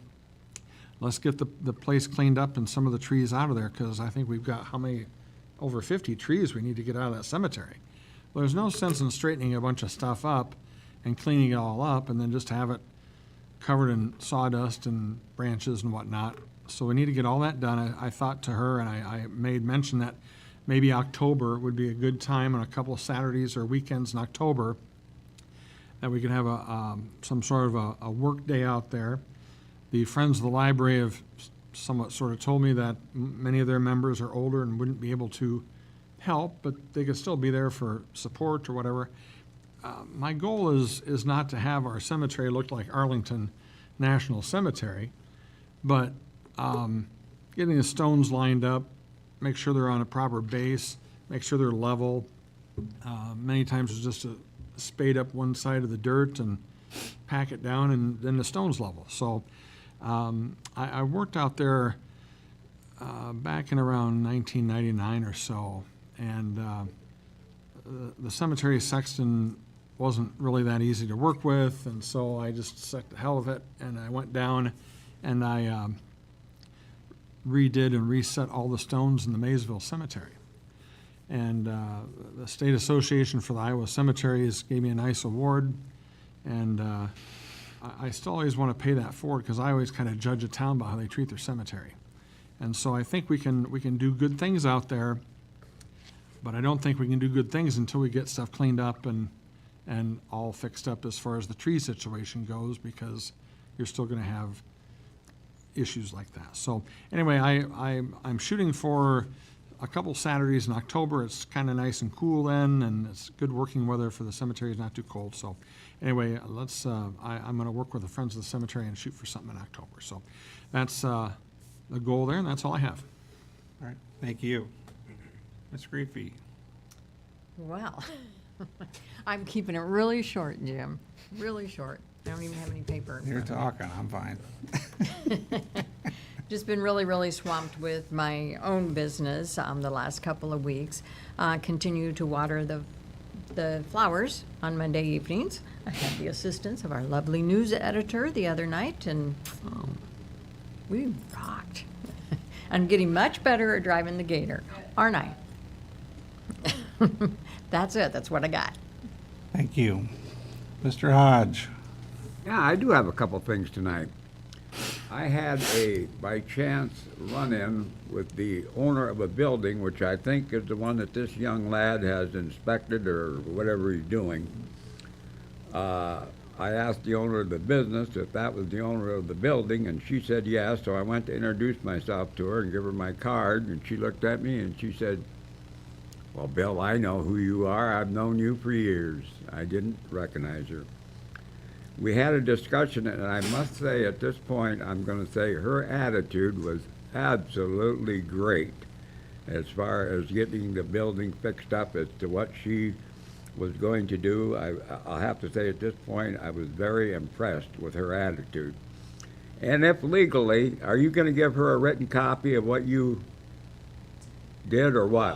Let's get the place cleaned up and some of the trees out of there, because I think we've got how many, over 50 trees we need to get out of that cemetery. Well, there's no sense in straightening a bunch of stuff up and cleaning it all up and then just have it covered in sawdust and branches and whatnot. So we need to get all that done. I thought to her, and I made mention that maybe October would be a good time on a couple of Saturdays or weekends in October that we could have some sort of a work day out there. The Friends of the Library have somewhat sort of told me that many of their members are older and wouldn't be able to help, but they could still be there for support or whatever. My goal is not to have our cemetery look like Arlington National Cemetery, but getting the stones lined up, make sure they're on a proper base, make sure they're level. Many times it's just to spade up one side of the dirt and pack it down, and then the stone's level. So I worked out there back in around 1999 or so, and the cemetery sexton wasn't really that easy to work with, and so I just sucked the hell of it, and I went down and I redid and reset all the stones in the Maysville Cemetery. And the State Association for the Iowa Cemeteries gave me a nice award, and I still always want to pay that forward because I always kind of judge a town by how they treat their cemetery. And so I think we can do good things out there, but I don't think we can do good things until we get stuff cleaned up and all fixed up as far as the tree situation goes, because you're still going to have issues like that. So anyway, I'm shooting for a couple Saturdays in October. It's kind of nice and cool then, and it's good working weather for the cemetery. It's not too cold. So anyway, I'm going to work with the Friends of the Cemetery and shoot for something in October. So that's the goal there, and that's all I have. All right, thank you. Ms. Griefy. Well, I'm keeping it really short, Jim, really short. I don't even have any paper. in You're front of me. talking, I'm fine. Just been really, really swamped with my own business the last couple of weeks. Continue to water the flowers on Monday evenings. I had the assistance of our lovely news editor the other night, and we rocked. I'm getting much better at driving the gator, aren't I? That's it. That's what I got. Thank you. Mr. Hodge. Yeah, I do have a couple things tonight. I had by chance, run-in with the owner of a building, which I think is the one that this young lad has inspected or whatever he's doing. I asked the owner of the business if that was the owner of the building, and she said yes, so I went to introduce myself to her and give her my card, and she looked at me and she said, "Well, Bill, I know who you are. I've known you for years." I didn't recognize her. We had a discussion, and I must say at this point, I'm going to say her attitude was absolutely great as far as getting the building fixed up as to what she was going to do. I'll have to say at this point, I was very impressed with her attitude. And if legally, are you going to give her a written copy of what you did or what?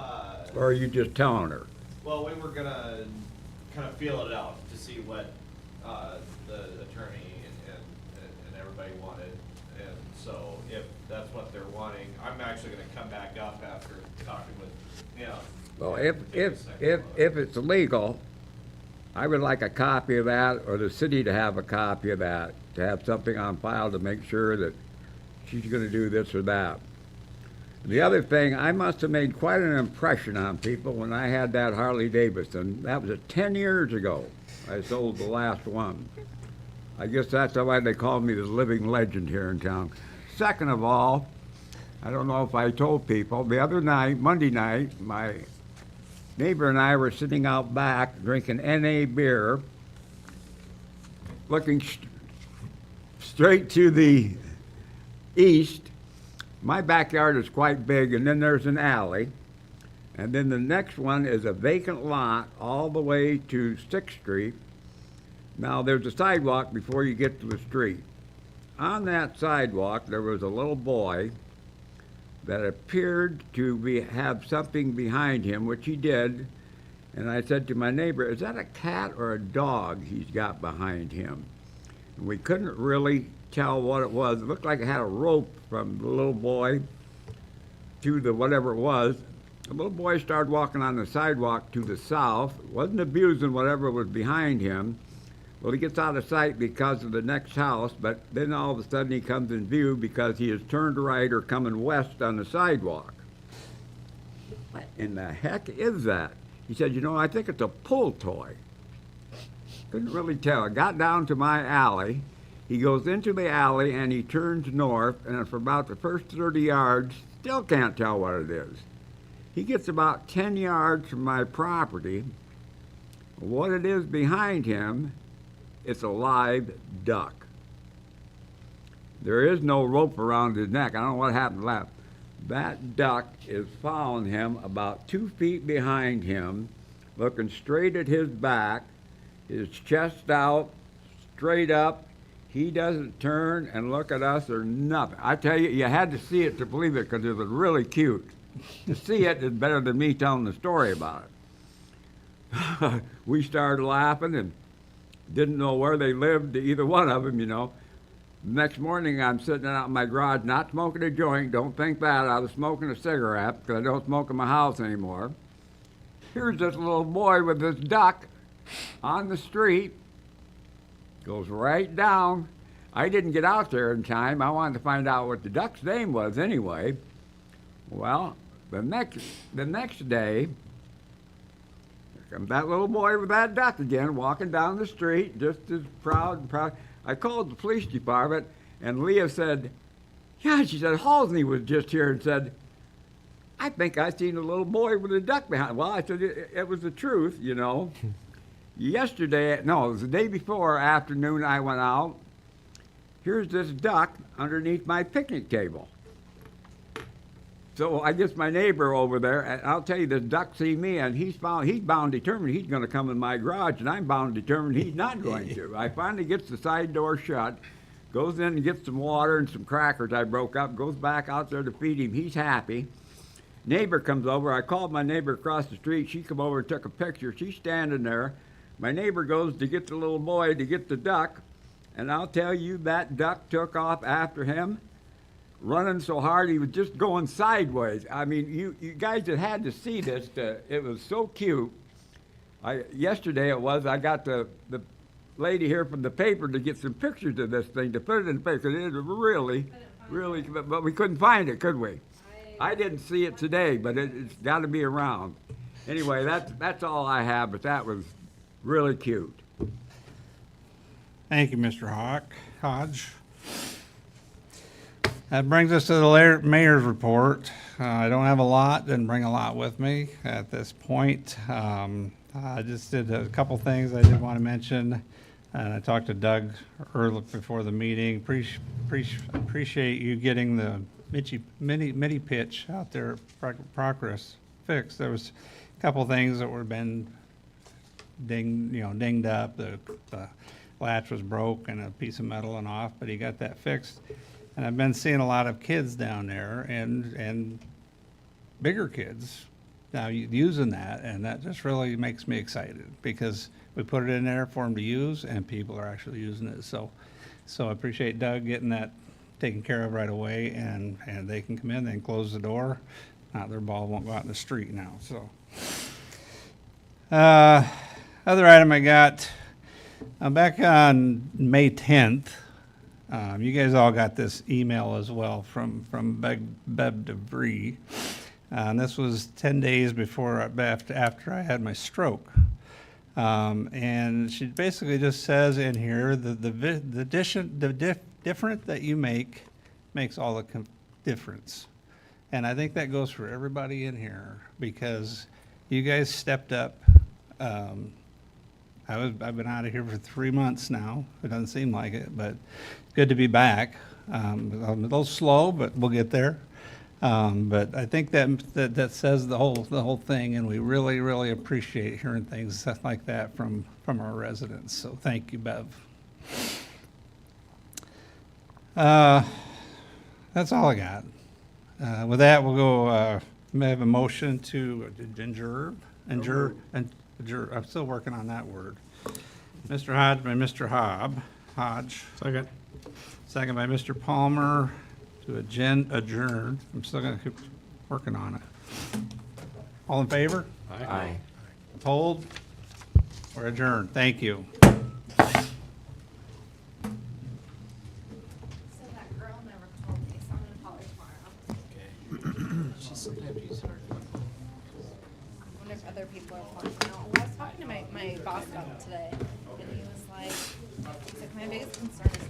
Or are you just telling her? Well, we were gonna kind of feel it out to see what the attorney and everybody wanted. And so if that's what they're wanting, I'm actually gonna come back up after talking with, Well, if it's legal, I would like a copy of that, or the city to have a copy of that, to have something on file to make sure that she's gonna do this or that. The other thing, I must have made quite an impression on people when I had that Harley Davidson. That was 10 years ago. I sold the last one. I guess that's why they call me the living legend here in town. Second of all, I don't know if I told people, the other night, Monday night, my neighbor and I were sitting out back drinking NA beer, looking straight to the east. My backyard is quite big, and then there's an alley. And then the next one is a vacant lot all the way to 6th Street. Now, there's a sidewalk before you get to the street. On that sidewalk, there was a little boy that appeared to have something behind him, which he did. And I said to my neighbor, "Is that a cat or a dog he's got behind him?" And we couldn't really tell what it was. It looked like it had a rope from the little boy to the whatever it was. The little boy started walking on the sidewalk to the south, wasn't abusing whatever was behind him. Well, he gets out of sight because of the next house, but then all of a sudden he comes in view because he has turned right or coming west on the sidewalk. What in the heck is that? He said, "I think it's a pull toy." Couldn't really tell. I got down to my alley. He goes into the alley and he turns north, and for about the first 30 yards, still can't tell what it is. He gets about 10 yards from my property. What it is behind him, it's a live duck. There is no rope around his neck. I don't know what happened to that. That duck is following him about 2 feet behind him, looking straight at his back, his chest out, straight up. He doesn't turn and look at us or nothing. I tell you, you had to see it to believe it because it was really cute. To see it is better than me telling the story about it. We started laughing and didn't know where they lived, either one of them, you know. Next morning, I'm sitting out in my garage, not smoking a joint. Don't think that. I was smoking a cigarette because I don't smoke in my house anymore. Here's this little boy with this duck on the street. Goes right down. I didn't get out there in time. I wanted to find out what the duck's name was anyway. Well, the next day, here comes that little boy with that duck again, walking down the street, just as proud and proud. I called the police department, and Leah said, yeah, she said, Halsey was just here and said, I think I seen a little boy with a duck behind. Well, I said, it was the truth, you know. Yesterday, no, it was the day before afternoon I went out. Here's this duck underneath my picnic table. So I guess my neighbor over there, and I'll tell you, this duck see me, and he's bound determined he's going to come in my garage, and I'm bound determined he's not going to. I finally gets the side door shut, goes in and gets some water and some crackers I broke up, goes back out there to feed him. He's happy. Neighbor comes over. I called my neighbor across the street. She come over and took a picture. She's standing there. My neighbor goes to get the little boy to get the duck, and I'll tell you, that duck took off after him, running so hard he was just going sideways. I mean, you guys had to see this. It was so cute. Yesterday it was, I got the lady here from the paper to get some pictures of this thing, to put it in the paper. It was really, but we couldn't find it, could we? I didn't see it today, but it's got to be around. Anyway, that's all I have, but that was really cute. Thank you, Mr. Hodge. That brings us to the mayor's report. I don't have a lot, didn't bring a lot with me at this point. I just did a couple things I did want to mention. And I talked to Doug early before the meeting. Appreciate you getting the mini pitch out there, progress fixed. There was a couple things that were been dinged up. The latch was broke and a piece of metal and off, but he got that fixed. And I've been seeing a lot of kids down there and bigger kids now using that, and that just really makes me excited because we put it in there for them to use and people are actually using it. So I appreciate Doug getting that taken care of right away, and they can come in, they can close the door. Their ball won't go out in the street now. So other item I got, back on May 10th, you guys all got this email as well from Bev DeVries. And this was 10 days after I had my stroke. And she basically just says in here that the different that you makes all the difference. And I think that goes for everybody in here because you guys stepped up. I've been out of here for 3 months now. It doesn't seem like it, but good to be back. I'm a little slow, but we'll get there. But I think that says the whole thing, and we really, really appreciate hearing things like that from our residents. So thank you, Bev. That's all I got. With that, we'll go. May I have a motion to adjourn? I'm still working on that word. Mr. Hodge by Mr. Hodge. Second. Second by Mr. Palmer to adjourn. I'm still going to keep working on it. All in favor? Aye. Opposed? We're adjourned. Thank you. So that girl never called me, so I'm gonna call her tomorrow. Sometimes she's hard. I wonder if other people are calling now. Well, I was talking to my boss about it today, and he was like, my biggest concern is